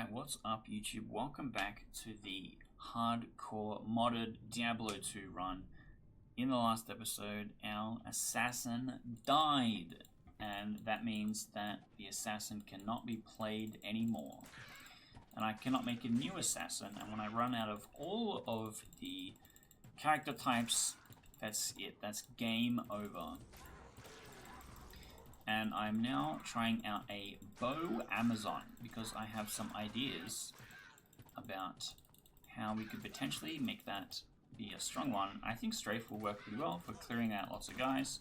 Alright, what's up YouTube? Welcome back to the hardcore modded Diablo 2 run. In the last episode, our assassin died, and that means that the assassin cannot be played anymore. And I cannot make a new assassin, and when I run out of all of the character types, that's it. That's game over. And I'm now trying out a bow Amazon because I have some ideas about how we could potentially make that be a strong one. I think strafe will work pretty well for clearing out lots of guys,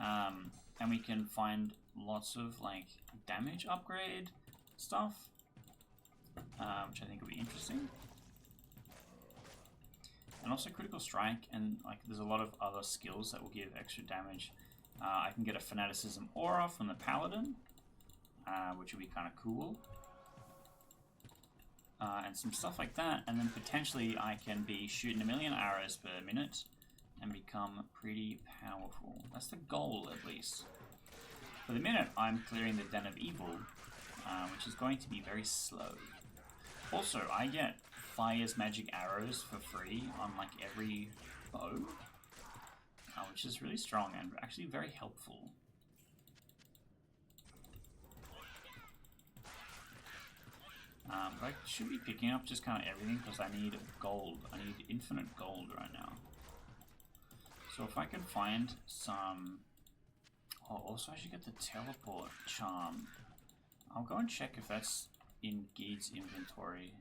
and we can find lots of like damage upgrade stuff, which I think will be interesting. And also critical strike, and like there's a lot of other skills that will give extra damage. I can get a fanaticism aura from the paladin, which would be kind of cool, and some stuff like that. And then potentially I can be shooting 1,000,000 arrows per minute and become pretty powerful. That's the goal, at least. For the minute, I'm clearing the Den of Evil, which is going to be very slow. Also, I get Fire's magic arrows for free on like every bow, which is really strong and actually very helpful. But I should be picking up just kind of everything because I need gold. I need infinite gold right now. So if I can find some... Oh, also I should get the teleport charm. I'll go and check if that's in Geed's inventory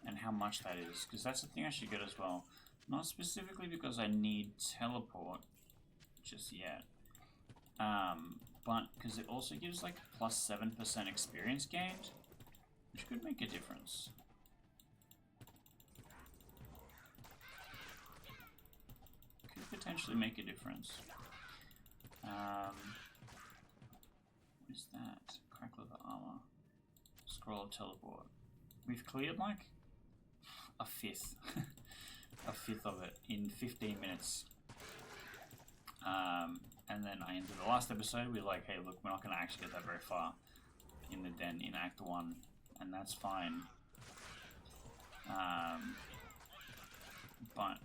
and how much that is, because that's the thing I should get as well. Not specifically because I need teleport just yet, but because it also gives like plus 7% experience gained, which could make a difference. Could potentially make a difference. What is that? Crack leather armor. Scroll of teleport. We've cleared like a fifth. A fifth of it in 15 minutes. And then I ended the last episode, we were like, hey look, we're not going to actually get that very far in the den in Act 1, and that's fine. But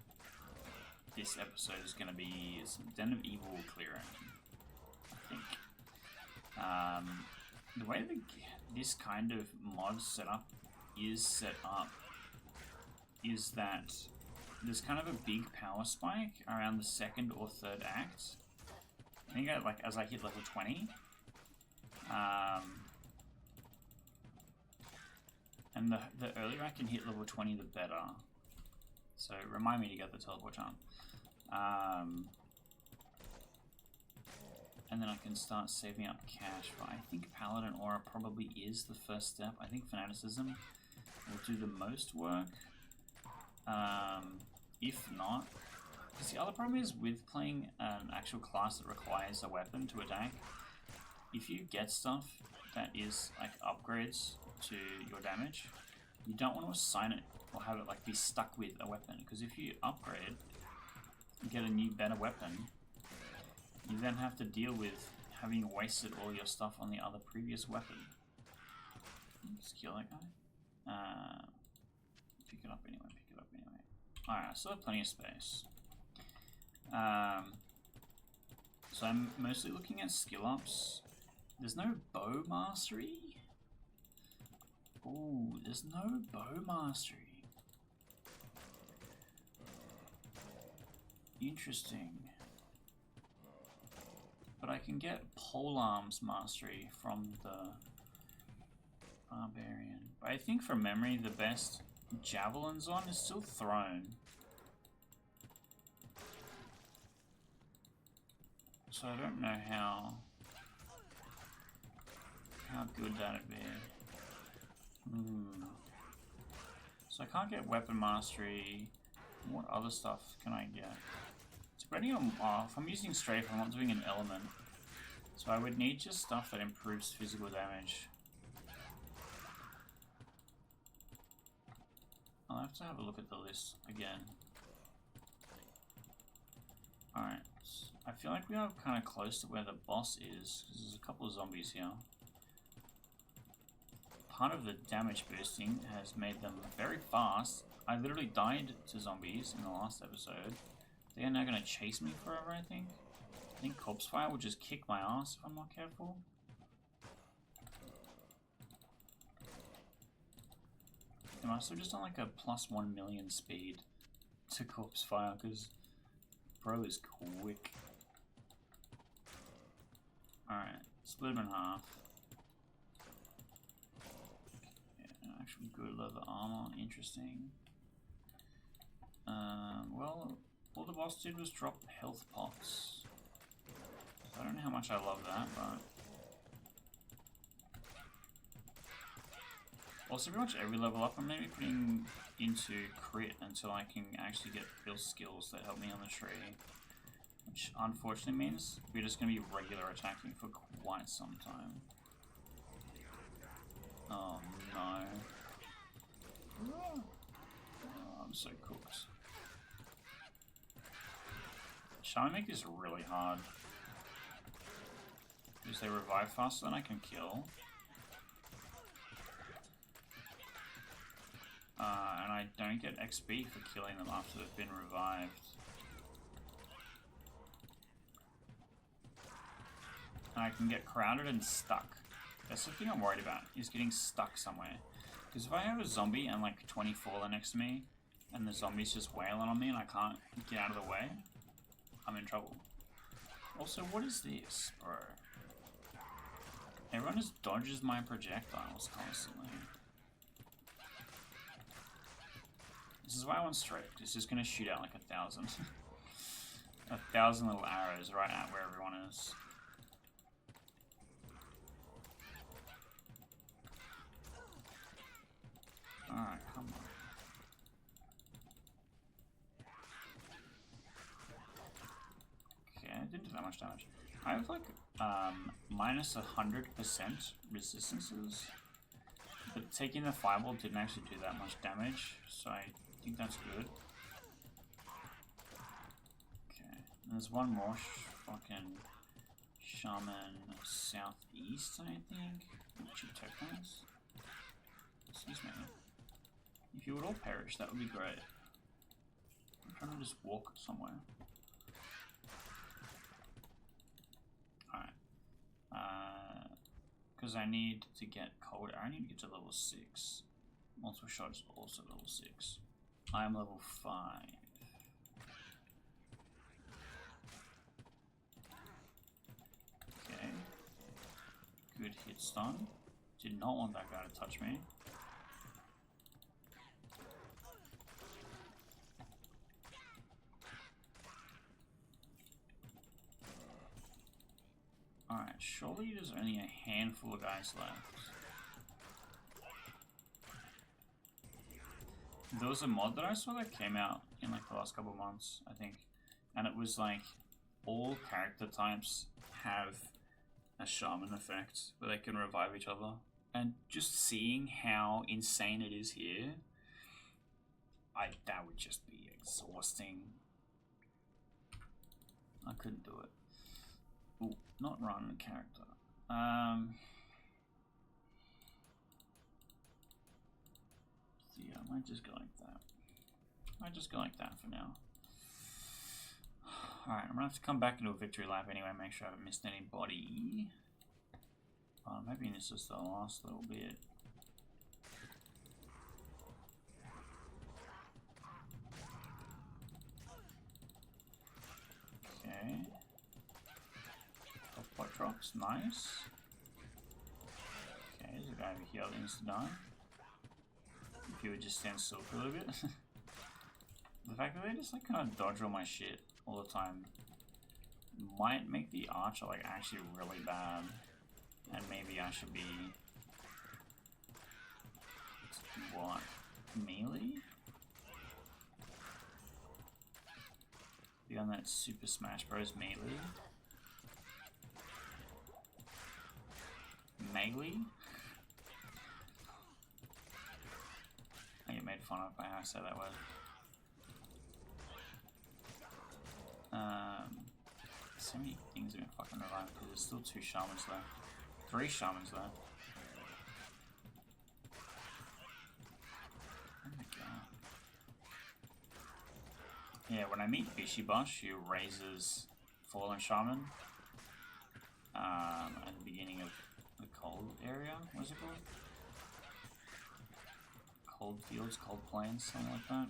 this episode is going to be some Den of Evil clearing, I think. The way this kind of mod setup is set up is that there's kind of a big power spike around the second or third act. I think like as I hit level 20. And the earlier I can hit level 20, the better. So remind me to get the teleport charm. And then I can start saving up cash. But I think Paladin Aura probably is the first step. I think Fanaticism will do the most work. If not, because the other problem is with playing an actual class that requires a weapon to attack, if you get stuff that is like upgrades to your damage, you don't want to assign it or have it like be stuck with a weapon, because if you upgrade and get a new better weapon, you then have to deal with having wasted all your stuff on the other previous weapon. Just kill that guy. Pick it up anyway, pick it up anyway. Alright, I still have plenty of space. So I'm mostly looking at skill ups. There's no bow mastery? Ooh, there's no bow mastery. Interesting. But I can get polearms mastery from the barbarian. But I think from memory the best javelins on is still thrown. So I don't know how good that'd be. So I can't get weapon mastery. What other stuff can I get? Depending on if I'm using strafe, I'm not doing an element. So I would need just stuff that improves physical damage. I'll have to have a look at the list again. Alright, so I feel like we are kind of close to where the boss is, because there's a couple of zombies here. part of the damage boosting has made them very fast. I literally died to zombies in the last episode. They are now going to chase me forever, I think. I think Corpse Fire will just kick my ass if I'm not careful. I must have just done like a plus 1 million speed to Corpse Fire, because bro is quick. Alright, split him in half. Yeah, actually good leather armor, interesting. Well, all the boss did was drop health pots. So I don't know how much I love that, but... Also, pretty much every level up, I'm maybe putting into crit until I can actually get build skills that help me on the tree. Which unfortunately means we're just going to be regular attacking for quite some time. Oh no. Oh, I'm so cooked. Shall I make this really hard? Because they revive faster than I can kill. And I don't get XP for killing them after they've been revived. And I can get crowded and stuck. That's the thing I'm worried about, is getting stuck somewhere. Because if I have a zombie and like 24 next to me, and the zombie's just wailing on me and I can't get out of the way, I'm in trouble. Also, what is this, bro? Everyone just dodges my projectiles constantly. This is why I want strict. It's just gonna shoot out like 1,000. 1,000 little arrows right at where everyone is. Alright, come on. Okay, I didn't do that much damage. I have like minus 100% resistances. But taking the fireball didn't actually do that much damage, so I think that's good. Okay, and there's one more fucking shaman southeast, I think. Cheap tokens. Excuse me. If you would all perish, that would be great. I'm trying to just walk somewhere. Alright. Because I need to get cold air. I need to get to level 6. Multiple shots also level 6. I am level 5. Okay. Good hit stun. Did not want that guy to touch me. Alright, surely there's only a handful of guys left. There was a mod that I saw that came out in like the last couple of months, I think. And it was like, all character types have a shaman effect where they can revive each other. And just seeing how insane it is here, that would just be exhausting. I couldn't do it. Ooh, not run a character. Yeah, I might just go like that. I might just go like that for now. Alright, I'm gonna have to come back into a victory lap anyway, make sure I haven't missed anybody. Maybe this is the last little bit. Okay. What drops? Nice. Okay, there's a guy over here that needs to die. If you would just stand still for a little bit. The fact that they just like kind of dodge all my shit all the time might make the archer like actually really bad. And maybe I should be... what? Melee? Be on that Super Smash Bros. Melee? Melee? I get made fun of by how I say that word. So many things are gonna fucking revive because there's still 2 shamans left. 3 shamans left. Yeah, when I meet Bishibosh, who raises Fallen Shaman at the beginning of the cold area, what's it called? Cold fields, cold plains, something like that.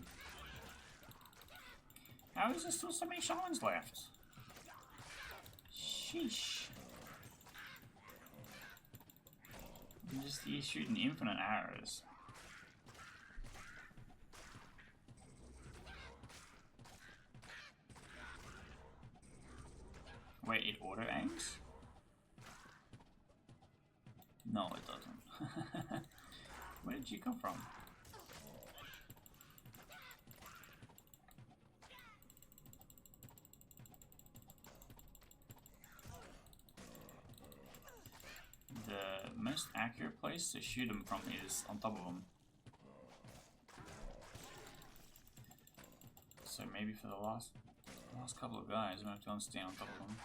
How is there still so many shamans left? Sheesh. I'm just here shooting infinite arrows. Wait, it auto aims? No, it doesn't. Where did you come from? The most accurate place to shoot him from is on top of him. So maybe for the last couple of guys, I'm gonna have to stand on top of them.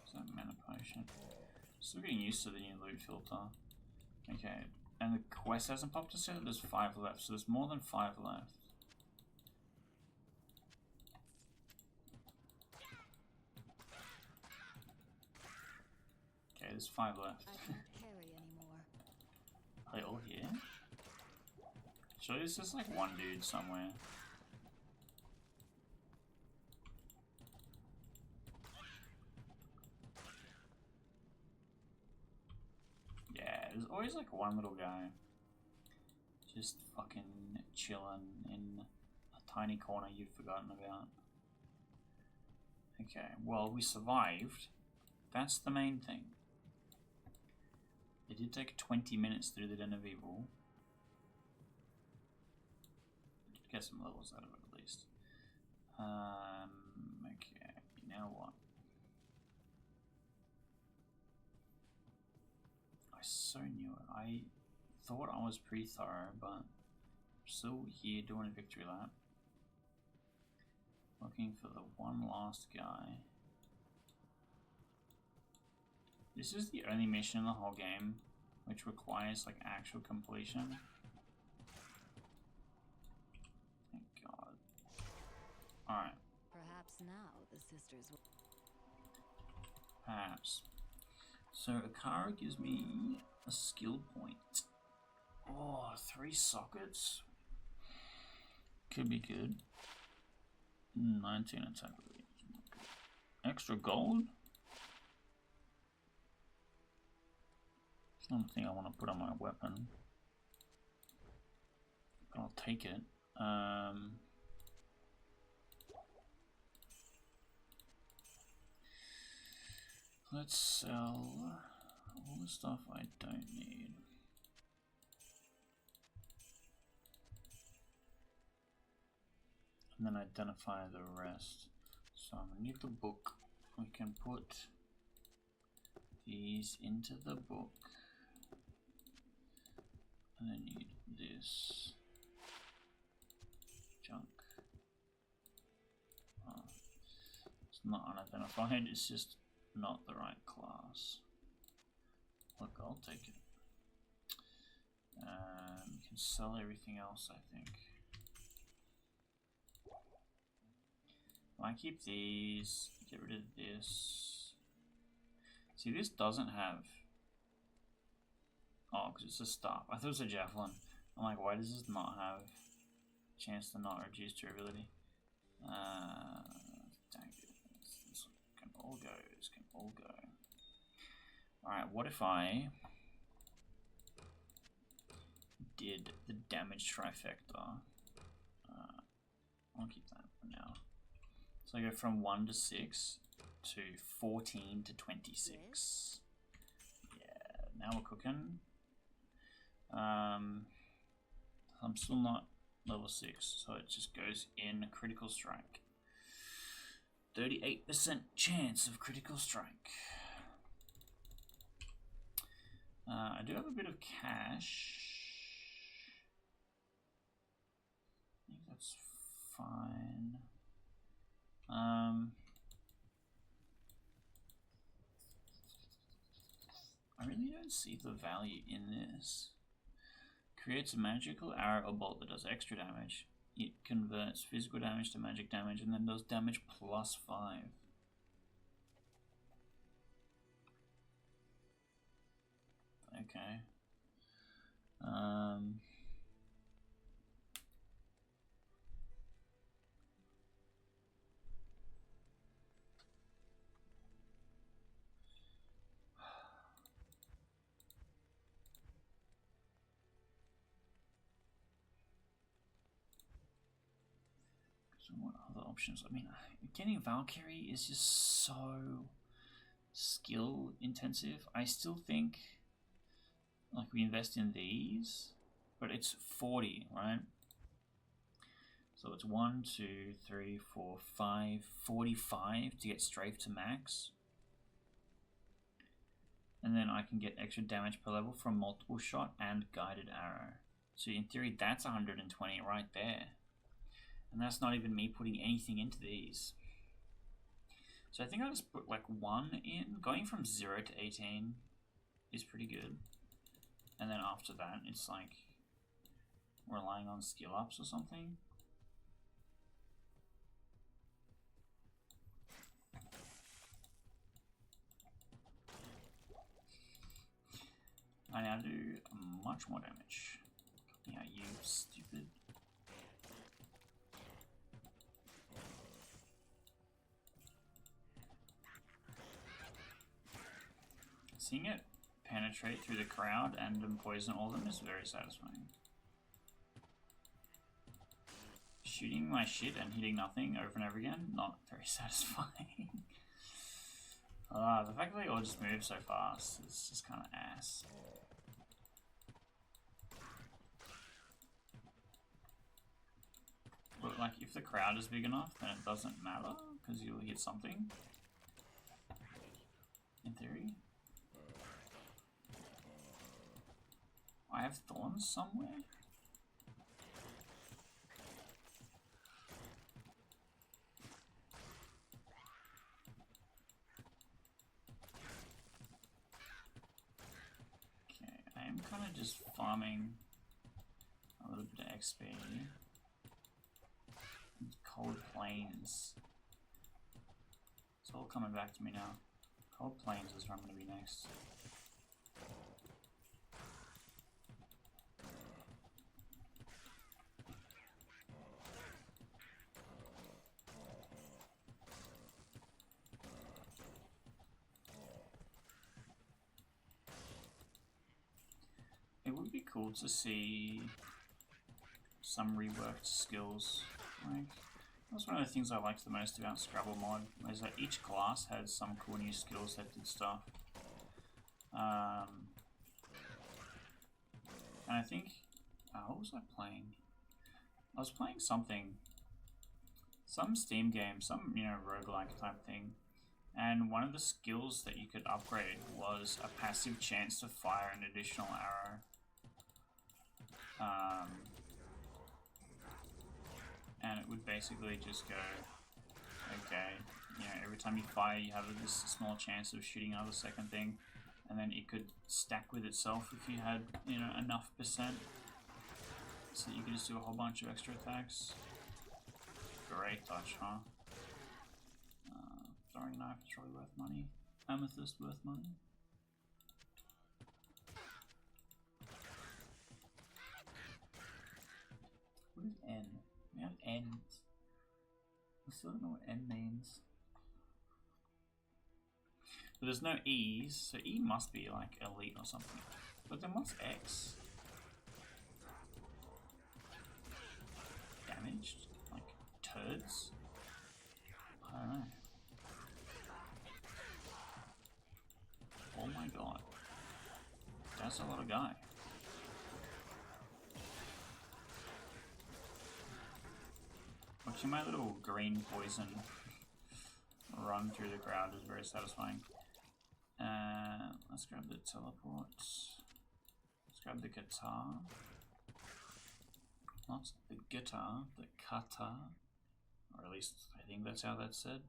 Is that mana potion? Still getting used to the new loot filter. Okay, and the quest hasn't popped us yet. There's 5 left, so there's more than 5 left. Okay, there's 5 left. Are they all here? Surely there's just like one dude somewhere. Yeah, there's always like one little guy just fucking chilling in a tiny corner you've forgotten about. Okay, well, we survived. That's the main thing. It did take 20 minutes through the Den of Evil. Did get some levels out of it at least. Okay, now what? I so knew it. I thought I was pretty thorough, but I'm still here doing a victory lap. Looking for the one last guy. This is the only mission in the whole game which requires like actual completion. Thank God. Alright. Perhaps now the sisters will. Perhaps. So Akara gives me a skill point. Oh, 3 sockets? Could be good. 19 attack. Extra gold? It's not a thing I want to put on my weapon. But I'll take it. Let's sell all the stuff I don't need. And then identify the rest. So I'm gonna need the book. We can put these into the book. And I need this junk. Oh, it's not unidentified, it's just not the right class. Look, I'll take it. You can sell everything else, I think. I keep these, get rid of this. See, this doesn't have. Oh, because it's a staff. I thought it was a javelin. I'm like, why does this not have a chance to not reduce durability? Dang it. This can all go. This can all go. Alright, what if I did the damage trifecta? I'll keep that for now. So I go from 1 to 6 to 14 to 26. Yeah, now we're cooking. I'm still not level 6, so it just goes in critical strike. 38% chance of critical strike. I do have a bit of cash. I think that's fine. I really don't see the value in this. Creates a magical arrow or bolt that does extra damage. It converts physical damage to magic damage and then does damage plus 5. Okay. So what other options? I mean, getting Valkyrie is just so skill intensive. I still think like we invest in these, but it's 40, right? So it's 1, 2, 3, 4, 5, 45 to get strafe to max. And then I can get extra damage per level from multiple shot and guided arrow. So in theory, that's 120 right there. And that's not even me putting anything into these. So I think I'll just put like 1 in. Going from 0 to 18 is pretty good. And then after that, it's like relying on skill ups or something. I now do much more damage. Yeah, you stupid. Seeing it penetrate through the crowd and poison all of them is very satisfying. Shooting my shit and hitting nothing over and over again, not very satisfying. The fact that they all just move so fast is just kind of ass. But like, if the crowd is big enough, then it doesn't matter, because you'll hit something. In theory. I have thorns somewhere? Okay, I am kind of just farming a little bit of XP. Cold Plains. It's all coming back to me now. Cold Plains is where I'm going to be next. It would be cool to see some reworked skills. Like, that's one of the things I liked the most about Scrabble mod, is that each class had some cool new skills that did stuff. And I think, what was I playing? I was playing something, some Steam game, some, you know, roguelike type thing. And one of the skills that you could upgrade was a passive chance to fire an additional arrow. And it would basically just go, okay, you know, every time you fire you have this small chance of shooting another second thing, and then it could stack with itself if you had, you know, enough percent, so you could just do a whole bunch of extra attacks. Great touch, huh? Throwing knife is probably worth money. Amethyst worth money. What is N? We have N's. I still don't know what N means. But there's no E's, so E must be like elite or something. But then what's X? Damaged? Like turds? I don't know. Oh my god. That's a lot of guy. Watching my little green poison run through the crowd is very satisfying. Let's grab the teleport. Let's grab the guitar. Not the guitar, the kata. Or at least I think that's how that's said.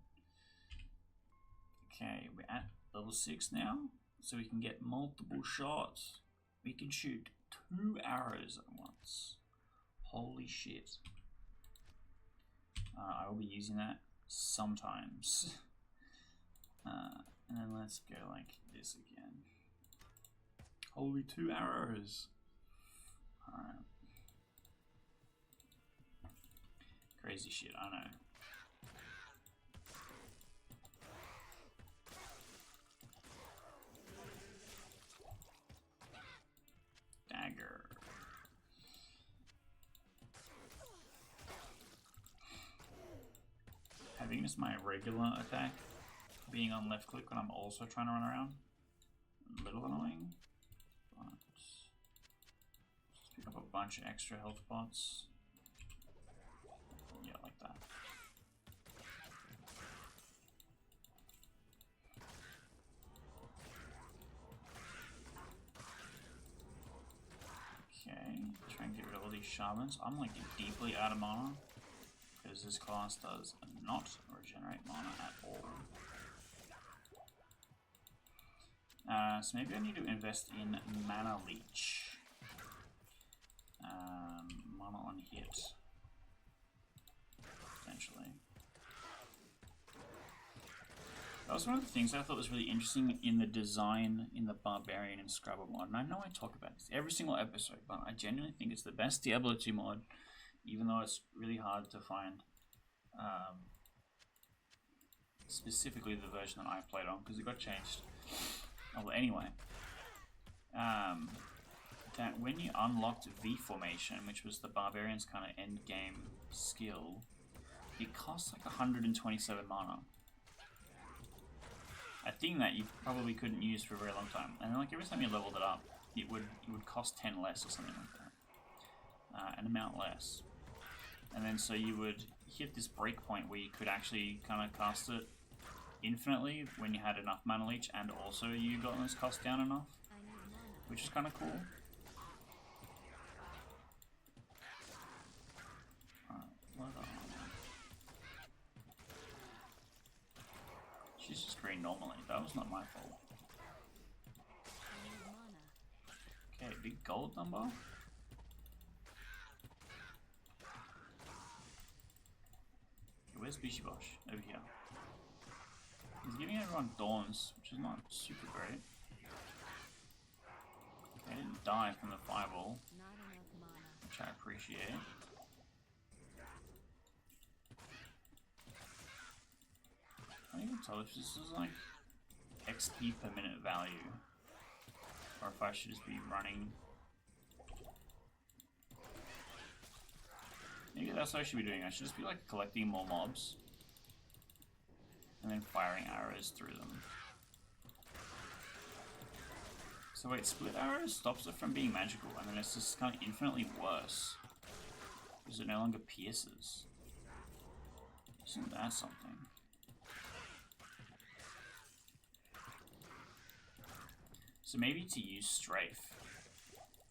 Okay, we're at level 6 now. so we can get multiple shots. We can shoot 2 arrows at once. Holy shit. I will be using that sometimes. And then let's go like this again. Holy 2 arrows. Alright. Crazy shit, I know. Dagger. Having this my regular attack, being on left click when I'm also trying to run around, a little annoying, but just pick up a bunch of extra health pots. Yeah, like that. Okay, try and get rid of all these shamans. I'm like deeply out of mana because this class does not regenerate mana at all. So maybe I need to invest in mana leech. Mana on hit. Potentially. That was one of the things I thought was really interesting in the design in the Barbarian and Scrubber mod. And I know I talk about this every single episode, but I genuinely think it's the best Diablo 2 mod, even though it's really hard to find. Specifically the version that I played on, because it got changed. Oh, well, anyway. That when you unlocked V Formation, which was the Barbarian's kind of end game skill, it costs like 127 mana. A thing that you probably couldn't use for a very long time. And then like every time you leveled it up, it would cost 10 less or something like that. An amount less. And then so you would hit this breakpoint where you could actually kind of cast it infinitely when you had enough mana leech, and also you got this cost down enough, which is kind of cool. She's just green normally. That was not my fault. Okay, big gold number. Where's Bishy Bosh? Over here. He's giving everyone Dawns, which is not super great. They didn't die from the fireball, which I appreciate. I can't even tell if this is like XP per minute value, or if I should just be running. Maybe that's what I should be doing. I should just be like collecting more mobs and then firing arrows through them. So wait, split arrows stops it from being magical, and then it's just kind of infinitely worse because it no longer pierces. Isn't that something? So maybe to use strafe,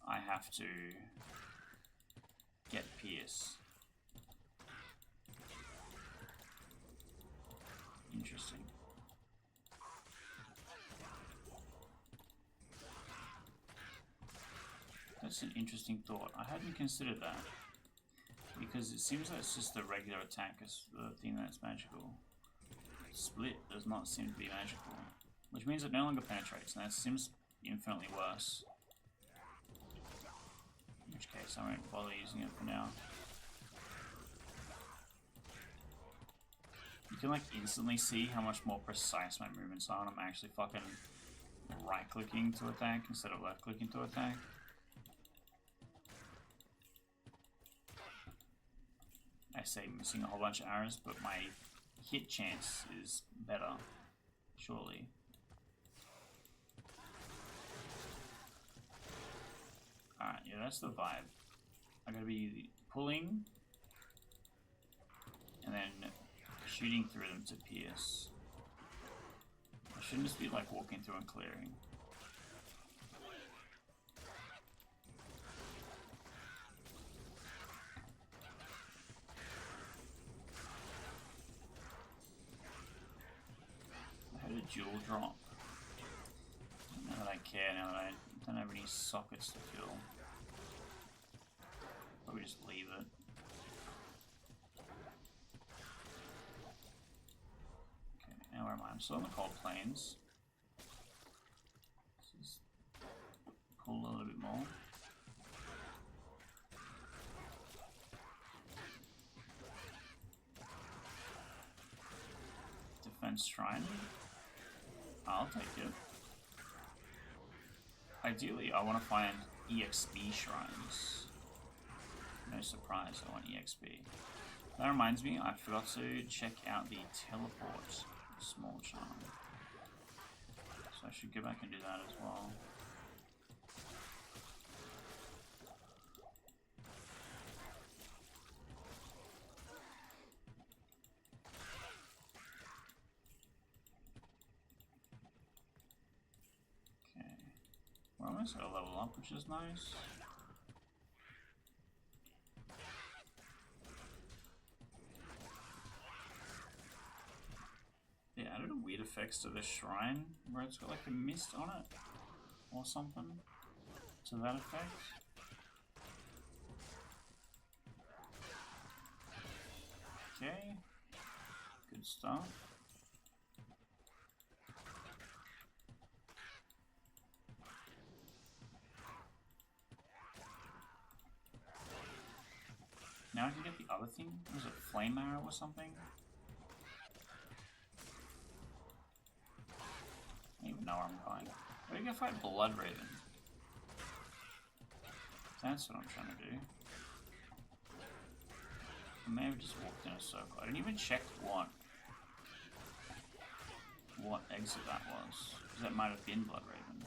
I have to get pierce. Interesting. That's an interesting thought. I hadn't considered that, because it seems that it's just the regular attack is the thing that's magical. Split does not seem to be magical, which means it no longer penetrates, and that seems infinitely worse. In which case I won't bother using it for now. You can like instantly see how much more precise my movements are, and I'm actually fucking right clicking to attack instead of left clicking to attack. I say missing a whole bunch of arrows, but my hit chance is better, surely. Alright, yeah, that's the vibe. I gotta be pulling and then shooting through them to pierce. I shouldn't just be like walking through and clearing. I had a jewel drop. don't care now that I don't have any sockets to fill. Probably just leave it. Okay, now where am I? I'm still on the cold plains. Let's just pull a little bit more. Defense Shrine. I'll take it. Ideally, I want to find EXP shrines. No surprise, I want EXP. That reminds me, I forgot to check out the teleport small charm. So I should go back and do that as well. We're almost at a level up, which is nice. They added a weird effects to the shrine, where it's got like a mist on it, or something, to that effect. Okay, good stuff. Now I can get the other thing. Was it flame arrow or something? I don't even know where I'm going. Where do you go fight Blood Raven? That's what I'm trying to do. I may have just walked in a circle. I didn't even check what exit that was. Because that might have been Blood Raven.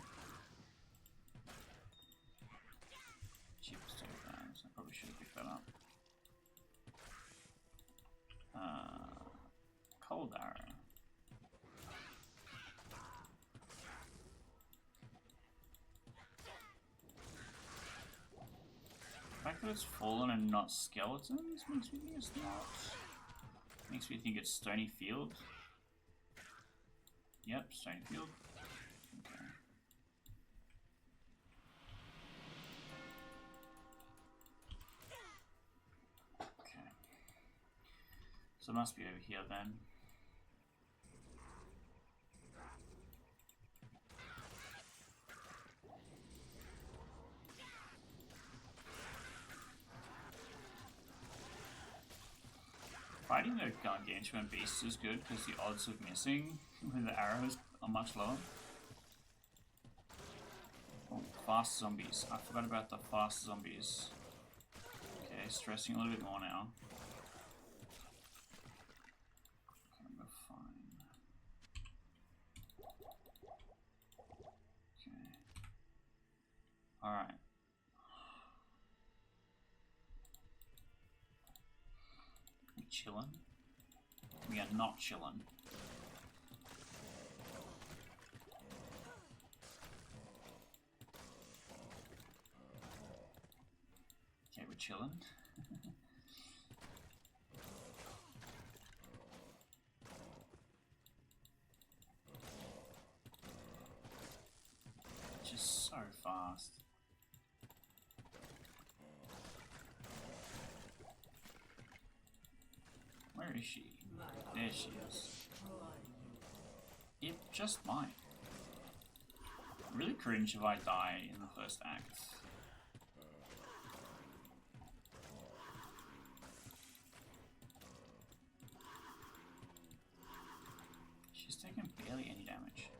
Cheapest tokens. I probably should have picked that up. Cold arrow. The fact that it's fallen and not skeletons makes me think it's not. Makes me think it's Stony Field. Yep, Stony Field. Okay. Okay. So it must be over here then. Fighting the gargantuan beasts is good because the odds of missing with the arrows are much lower. Oh, fast zombies. I forgot about the fast zombies. Okay, stressing a little bit more now. Okay, we're fine. Okay. Alright. We chillin'? We are not chillin'. Okay, we're chillin'. Just so fast. Where is she? There she is. It just might. Really cringe if I die in the first act. She's taken barely any damage.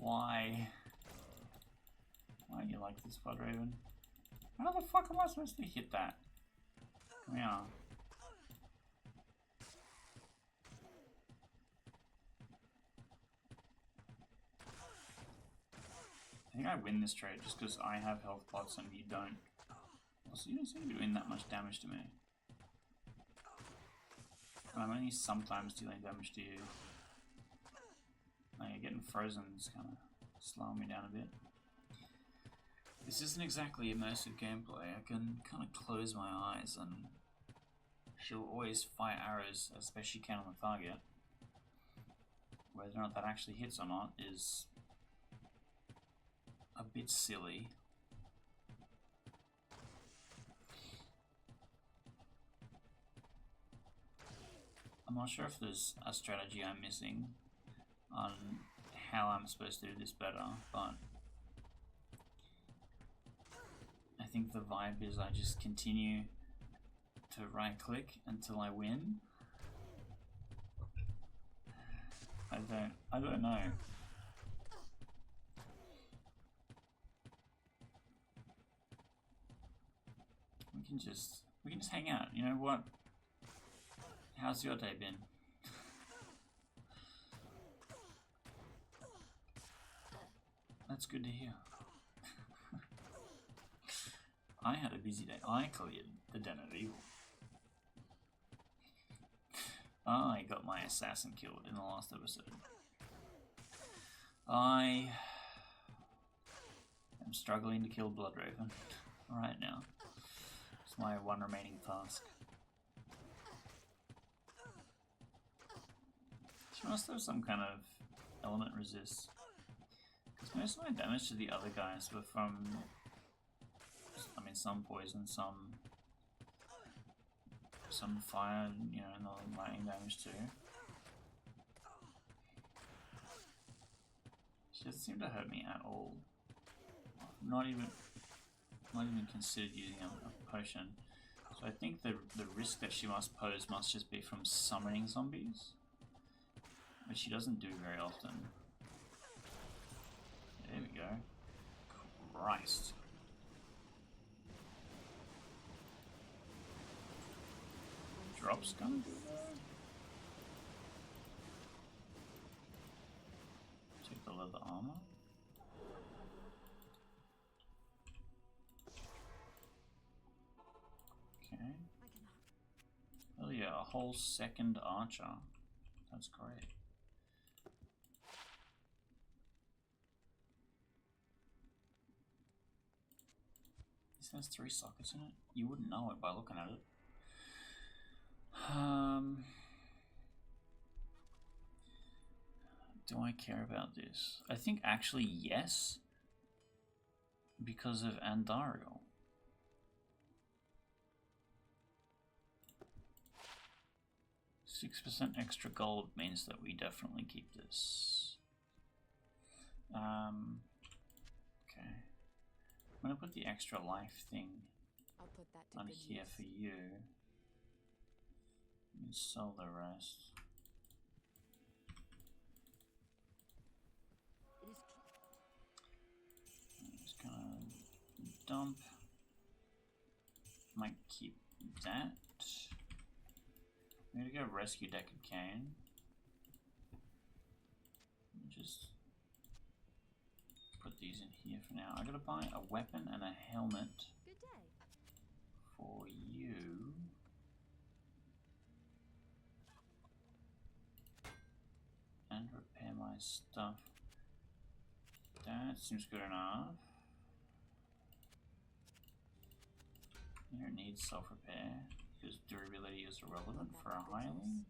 Why? Why do you like this, Blood Raven? How the fuck am I supposed to hit that? Come here. I think I win this trade just because I have health pots and you don't. Also, you don't seem to be doing that much damage to me. But I'm only sometimes dealing damage to you. Like, getting frozen is kind of slowing me down a bit. This isn't exactly immersive gameplay. I can kind of close my eyes and she'll always fire arrows as best she can on the target. Whether or not that actually hits or not is a bit silly. I'm not sure if there's a strategy I'm missing on how I'm supposed to do this better, but I think the vibe is I just continue to right click until I win. I don't know. We can just hang out. You know what? How's your day been? That's good to hear. I had a busy day. I cleared the Den of Evil. I got my assassin killed in the last episode. I am struggling to kill Bloodraven right now. It's my one remaining task. She must have some kind of element resist. Because most of my damage to the other guys were from, I mean, some poison, some fire, you know, and the lightning damage too. She doesn't seem to hurt me at all. Not even considered using a potion. So I think the risk that she must pose must just be from summoning zombies, which she doesn't do very often. There we go. Christ. Drops gun? Take the leather armor. Okay. Oh yeah, a whole second archer. That's great. This has 3 sockets in it? You wouldn't know it by looking at it. Do I care about this? I think actually yes, because of Andariel. %6 extra gold means that we definitely keep this. Okay. I'm gonna put the extra life thing on here for you. And sell the rest. I'm just gonna dump. Might keep that. I'm gonna go rescue Deckard Cain. Just put these in here for now. I gotta buy a weapon and a helmet for you. And repair my stuff. That seems good enough. You don't need self-repair because durability is irrelevant for a highly.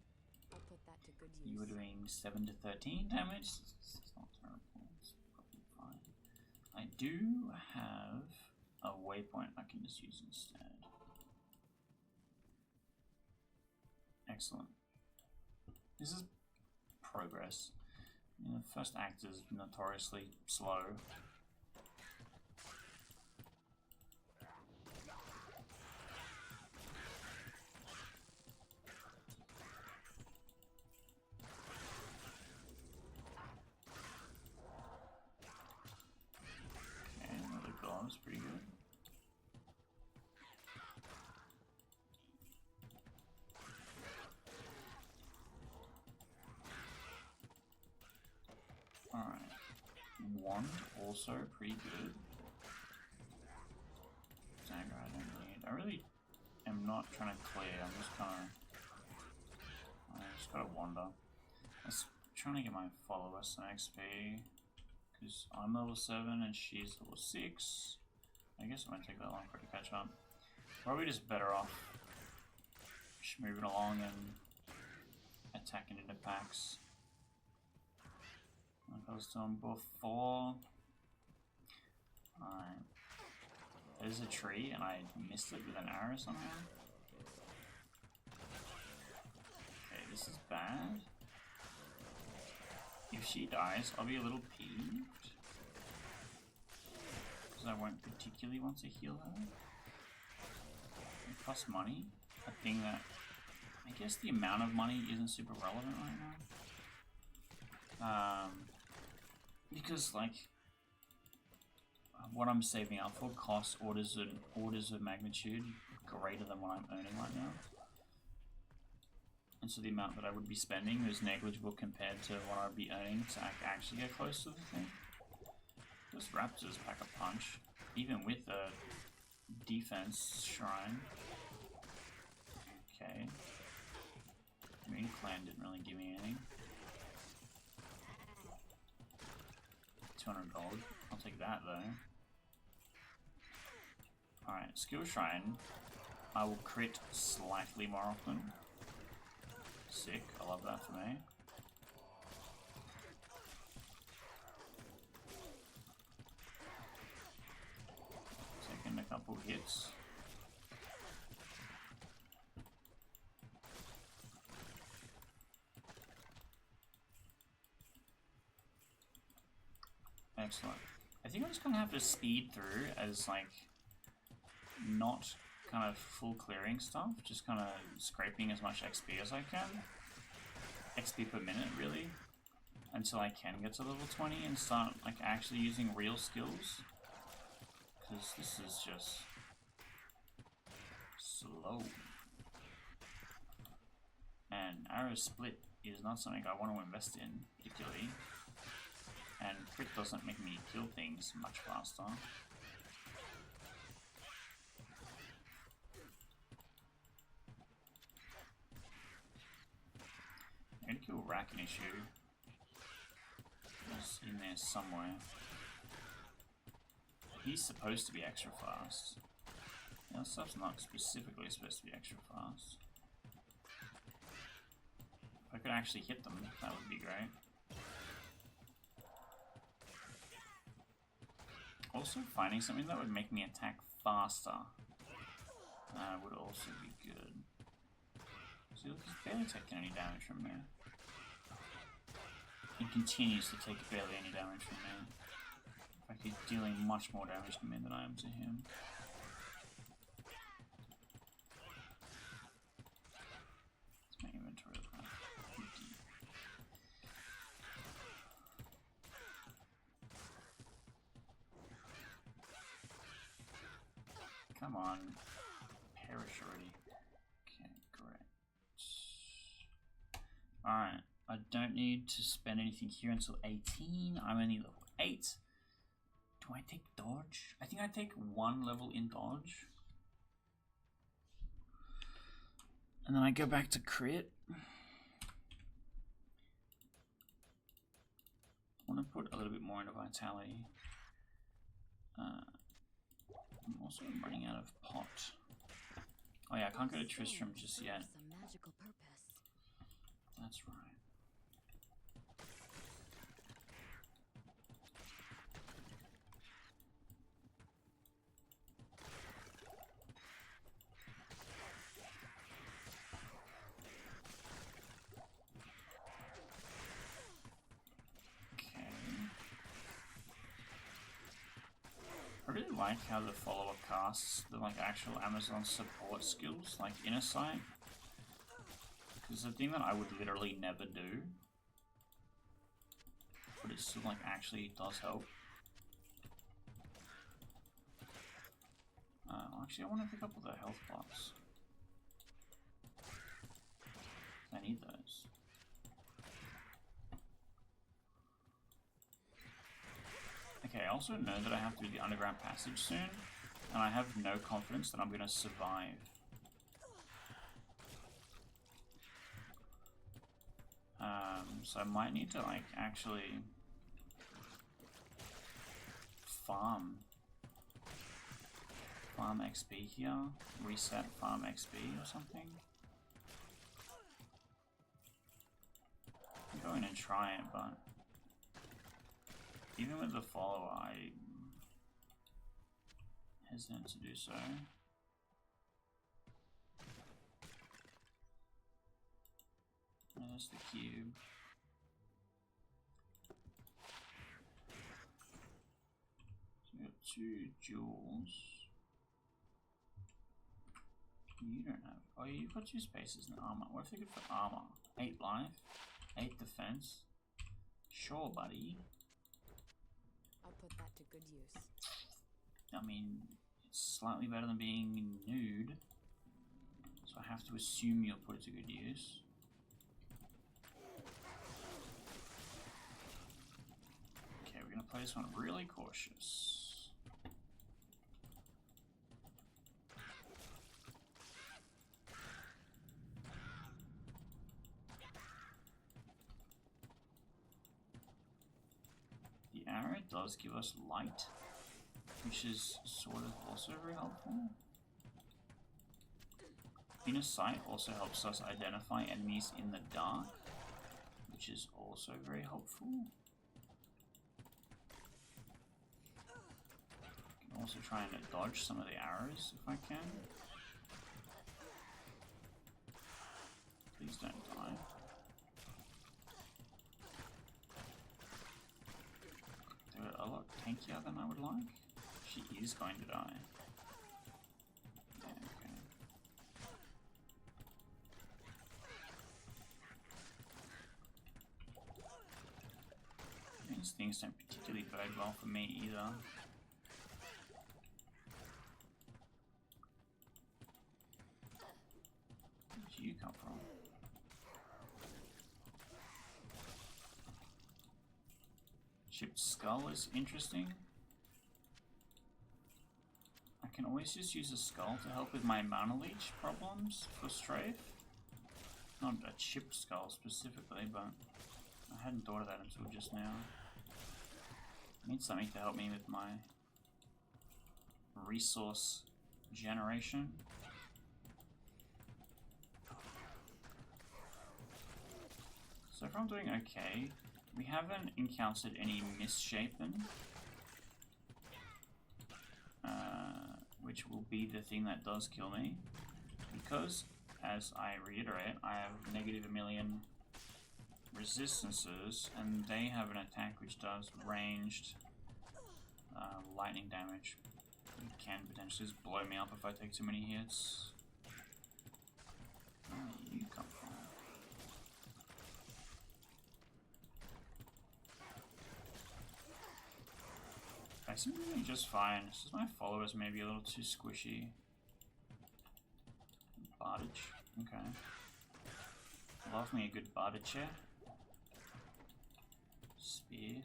You were doing 7 to 13 damage. It's not terrible. It's probably fine. I do have a waypoint I can just use instead. Excellent. This is progress. You know, the first act is notoriously slow. Okay, another golem's pretty good. Alright. Wand, also pretty good. Dagger I don't need. I really am not trying to clear, I'm just kind of... I just gotta wander. I'm trying to get my follower some XP. Because I'm level 7 and she's level 6. I guess it won't take that long for it to catch up. Probably just better off just moving along and attacking into packs. Like I was doing before. Alright. There's a tree and I missed it with an arrow somehow. Okay, this is bad. If she dies, I'll be a little peeved. Because I won't particularly want to heal her. It costs money. A thing that... I guess the amount of money isn't super relevant right now. Because, like... what I'm saving up for costs orders of magnitude greater than what I'm earning right now. And so the amount that I would be spending is negligible compared to what I'd be earning to actually get close to the thing. Those raptors pack a punch, even with the defense shrine. Okay. Green Clan didn't really give me anything. 200 gold. I'll take that though. Alright, skill shrine. I will crit slightly more often. Sick, I love that for me. Taking a couple hits. Excellent. I think I'm just gonna have to speed through as like not kind of full clearing stuff, just kind of scraping as much XP as I can. XP per minute, really, until I can get to level 20 and start like actually using real skills. Because this is just slow. And arrow split is not something I want to invest in particularly. And crit doesn't make me kill things much faster. I'm gonna kill Racken issue. He's in there somewhere. He's supposed to be extra fast. That stuff's not specifically supposed to be extra fast. If I could actually hit them, that would be great. Also, finding something that would make me attack faster would also be good. See, look, he's barely taking any damage from me. He continues to take barely any damage from me. In fact, he's dealing much more damage to me than I am to him. Let's make inventory of that. Come on, perish already. Okay, great. Alright, I don't need to spend anything here until 18. I'm only level 8. Do I take dodge? I think I take 1 level in dodge. And then I go back to crit. I want to put a little bit more into vitality. I'm also running out of pot. Oh yeah, I can't go to Tristram just yet. That's right. I really like how the follower casts the like actual Amazon support skills, like Inner Sight. Because the thing that I would literally never do, but it still like actually does help. Actually, I want to pick up all the health pots. I need those. Okay, I also know that I have to do the underground passage soon, and I have no confidence that I'm going to survive. So I might need to like actually farm farm XP here. Reset farm XP or something. I'm going and try it, but even with the follower, I hesitant to do so. There's the cube. So we got 2 jewels. You don't have. Oh, you've got 2 spaces in armor. What if they're good for armor? 8 life, 8 defense. Sure, buddy. I'll put that to good use. I mean, it's slightly better than being nude, so I have to assume you'll put it to good use. Okay, we're gonna play this one really cautious. The arrow does give us light, which is sort of also very helpful. Inner sight also helps us identify enemies in the dark, which is also very helpful. I can also try and dodge some of the arrows if I can. Please don't die. They're a lot tankier than I would like. She is going to die. Yeah, okay. These things don't particularly bode well for me either. Where did you come from? Chipped skull is interesting. I can always just use a skull to help with my mana leech problems for strafe. Not a chipped skull specifically, but I hadn't thought of that until just now. I need something to help me with my resource generation. So if I'm doing okay, we haven't encountered any misshapen, which will be the thing that does kill me, because, as I reiterate, I have negative a million resistances, and they have an attack which does ranged lightning damage. It can potentially just blow me up if I take too many hits. Where do you come from? I seem to be doing just fine. It's just my followers may be a little too squishy. Bardage. Okay. Love me a good bardage here. Spear.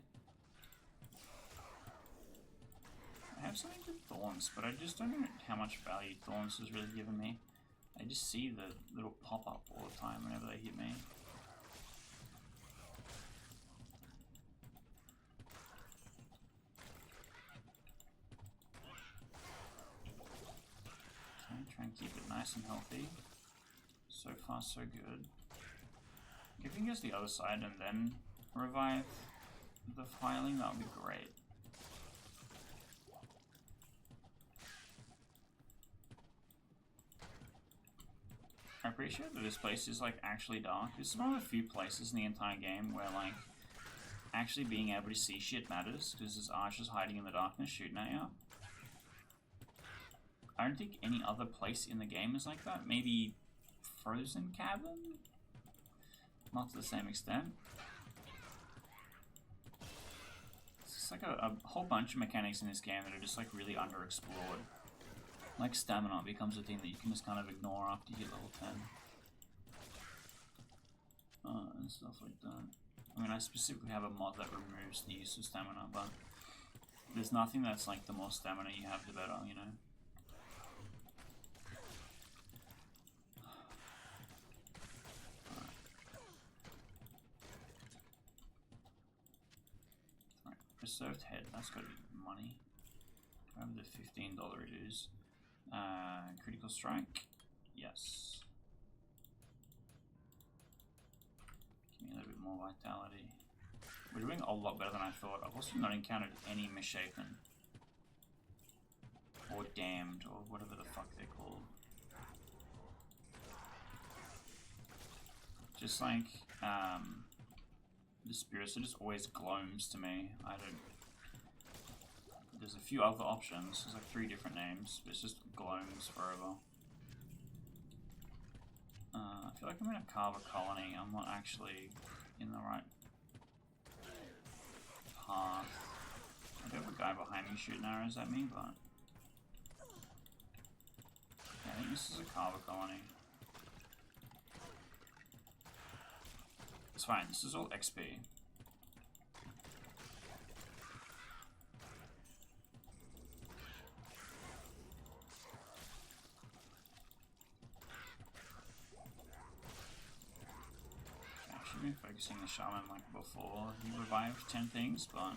I have something with thorns, but I just don't know how much value thorns has really given me. I just see the little pop up all the time whenever they hit me. Try and keep it nice and healthy. So far, so good. If you can get to the other side and then revive the filing, that would be great. I appreciate that this place is like actually dark. This is one of the few places in the entire game where like actually being able to see shit matters, because there's archers hiding in the darkness shooting at you. I don't think any other place in the game is like that. Maybe Frozen Cabin? Not to the same extent. It's just like a whole bunch of mechanics in this game that are just like really underexplored. Like stamina becomes a thing that you can just kind of ignore after you hit level 10. And stuff like that. I mean, I specifically have a mod that removes the use of stamina, but there's nothing that's like the more stamina you have, the better, you know? Preserved head, that's gotta be money. Whatever the $15 it is. Critical strike. Yes. Give me a little bit more vitality. We're doing a lot better than I thought. I've also not encountered any misshapen. Or damned, or whatever the fuck they're called. Just like, the spirits are just always gloams to me. I don't... There's a few other options. There's like 3 different names, but it's just gloams forever. I feel like I'm gonna carve a colony. I'm not actually in the right path. I do have a guy behind me shooting arrows at me, but... Yeah, I think this is a carver colony. It's fine, this is all XP. I should have been focusing the shaman like before. He revived 10 things, but...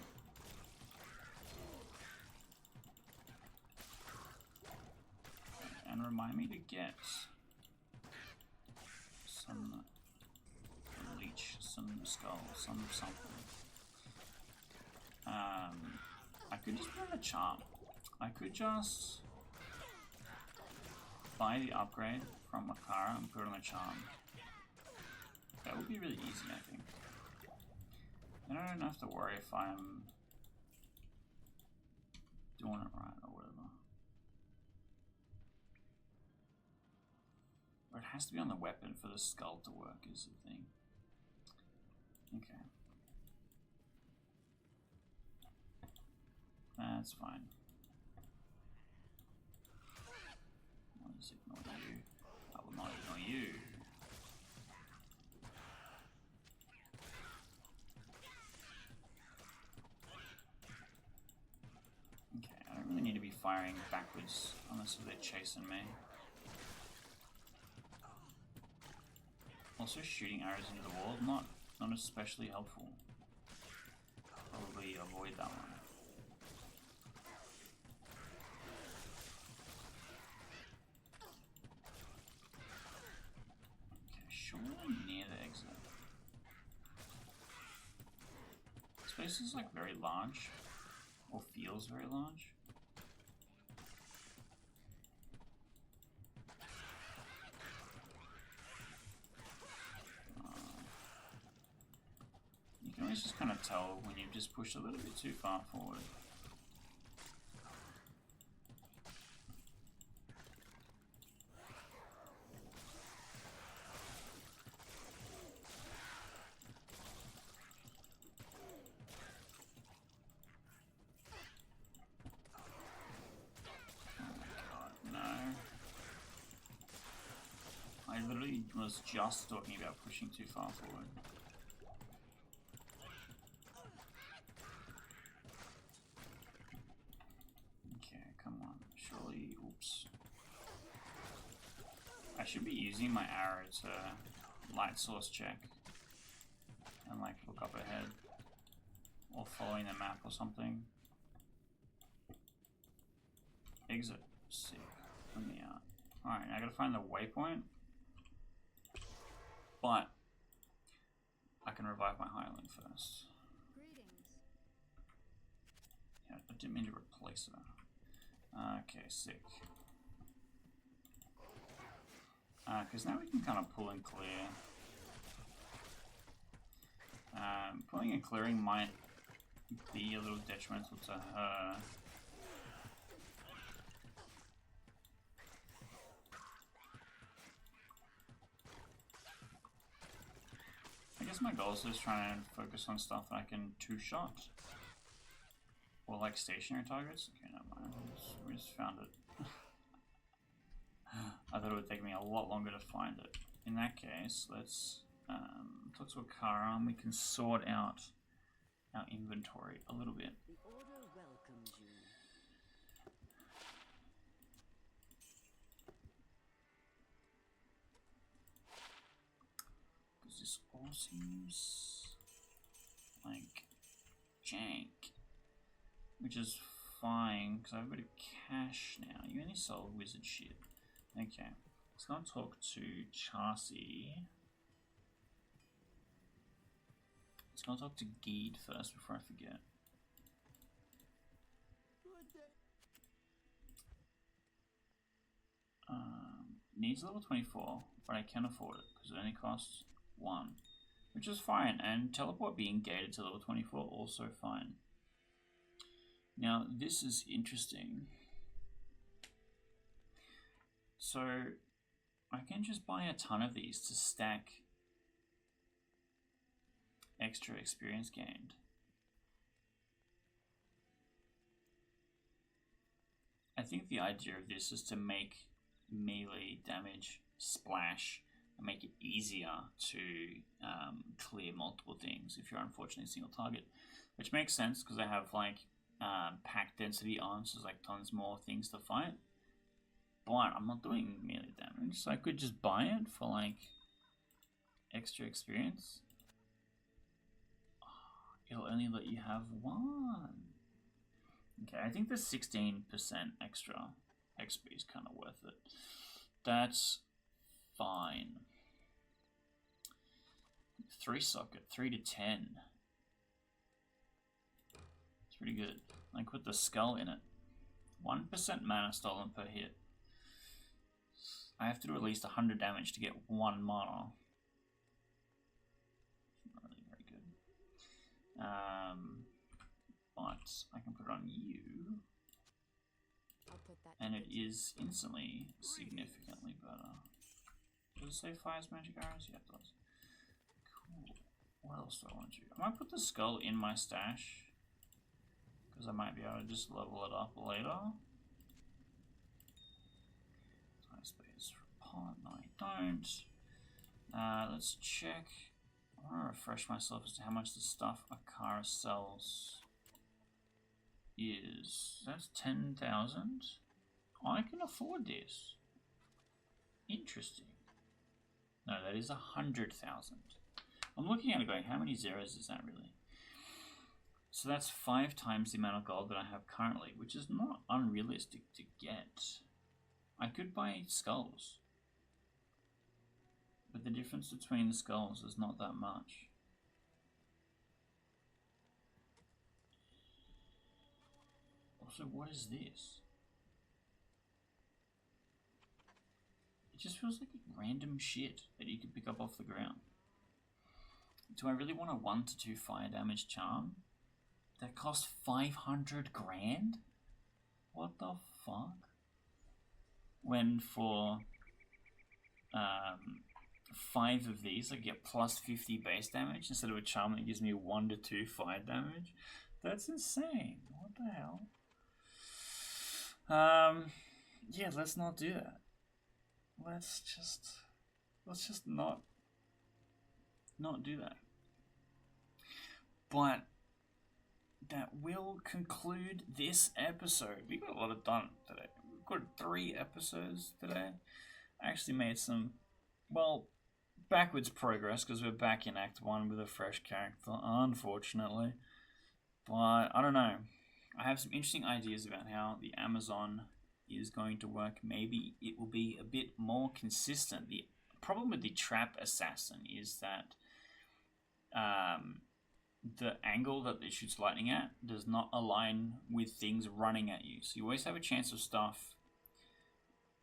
And remind me to get some leech, some skull, some something. I could just put in a charm. I could just buy the upgrade from Makara and put it on a charm. That would be really easy, I think. Then I don't have to worry if I'm doing it right or whatever. But it has to be on the weapon for the skull to work, is the thing. Okay. That's fine. I'll just ignore you. I will not ignore you. Okay, I don't really need to be firing backwards unless they're chasing me. Also, shooting arrows into the wall, not especially helpful. Probably avoid that one. Okay, surely near the exit. This place is like very large, or feels very large. You can always just kind of tell when you've just pushed a little bit too far forward. I literally was just talking about pushing too far forward. Okay, come on. Surely, oops. I should be using my arrow to light source check and like look up ahead or following the map or something. Exit. Sick. Let me out. Alright, I gotta find the waypoint. But I can revive my Highland first. Greetings. Yeah, I didn't mean to replace her. Okay, sick. Because now we can kind of pull and clear. Pulling and clearing might be a little detrimental to her. I guess my goal is just trying to focus on stuff that I can two-shot. Or like stationary targets. Okay, never mind. We just found it. I thought it would take me a lot longer to find it. In that case, let's talk to Akara and we can sort out our inventory a little bit. The order welcomes you. Because this all seems like jank. Which is fine, because I have a bit of cash now. You only sold wizard shit. Okay. Let's go and talk to Chassis. Let's go and talk to Geed first before I forget. Needs level 24, but I can afford it because it only costs 1, which is fine. And teleport being gated to level 24 also fine. Now this is interesting. So I can just buy a ton of these to stack extra experience gained. I think the idea of this is to make melee damage splash and make it easier to clear multiple things if you're unfortunately a single target, which makes sense because I have like pack density on, so there's like tons more things to fight. But I'm not doing melee damage, so I could just buy it for like extra experience. Oh, it'll only let you have 1. Okay, I think the 16% extra XP is kind of worth it. That's fine. 3 socket, 3 to 10. It's pretty good. Like with the skull in it. 1% mana stolen per hit. I have to do at least 100 damage to get 1 mana. Not really very good. But I can put it on you. I'll put that And it is instantly significantly better. Does it say fires magic arrows? Yeah, it does. Cool. What else do I want to do? I might put the skull in my stash, because I might be able to just level it up later. Time space for pot. No, I don't. Let's check. I want to refresh myself as to how much the stuff Akara sells is. That's 10,000. I can afford this. Interesting. No, that is 100,000. I'm looking at it going, how many zeros is that really? So that's 5 times the amount of gold that I have currently, which is not unrealistic to get. I could buy skulls, but the difference between the skulls is not that much. Also, what is this? It just feels like random shit that you could pick up off the ground. Do I really want a 1 to 2 fire damage charm that costs 500 grand? What the fuck? When for 5 of these I get plus 50 base damage instead of a charm that gives me 1 to 2 fire damage? That's insane. What the hell? Yeah, let's not do that. Let's just not do that. But that will conclude this episode. We got a lot of done today. We've got 3 episodes today. I actually made some, well, backwards progress because we're back in Act 1 with a fresh character, unfortunately. But I don't know. I have some interesting ideas about how the Amazon is going to work. Maybe it will be a bit more consistent. The problem with the Trap Assassin is that the angle that it shoots lightning at does not align with things running at you. So you always have a chance of stuff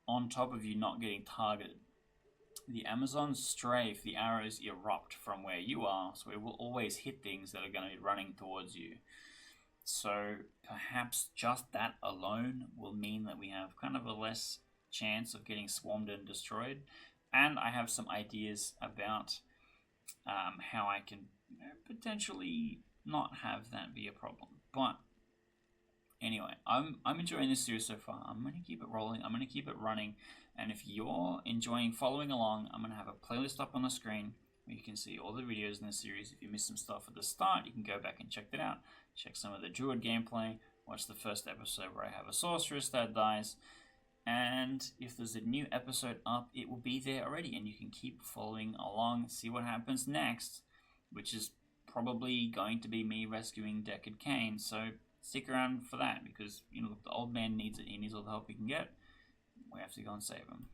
on top of you not getting targeted. The Amazon strafe, the arrows erupt from where you are, so it will always hit things that are going to be running towards you. So perhaps just that alone will mean that we have kind of a less chance of getting swarmed and destroyed. And I have some ideas about how I can potentially not have that be a problem. But anyway, I'm enjoying this series so far. I'm going to keep it rolling. I'm going to keep it running. And if you're enjoying following along, I'm going to have a playlist up on the screen where you can see all the videos in the series. If you missed some stuff at the start, you can go back and check that out. Check some of the Druid gameplay. Watch the first episode where I have a sorceress that dies. And if there's a new episode up, it will be there already. And you can keep following along, see what happens next, which is probably going to be me rescuing Deckard Cain. So stick around for that because, you know, the old man needs it. He needs all the help he can get. We have to go and save him.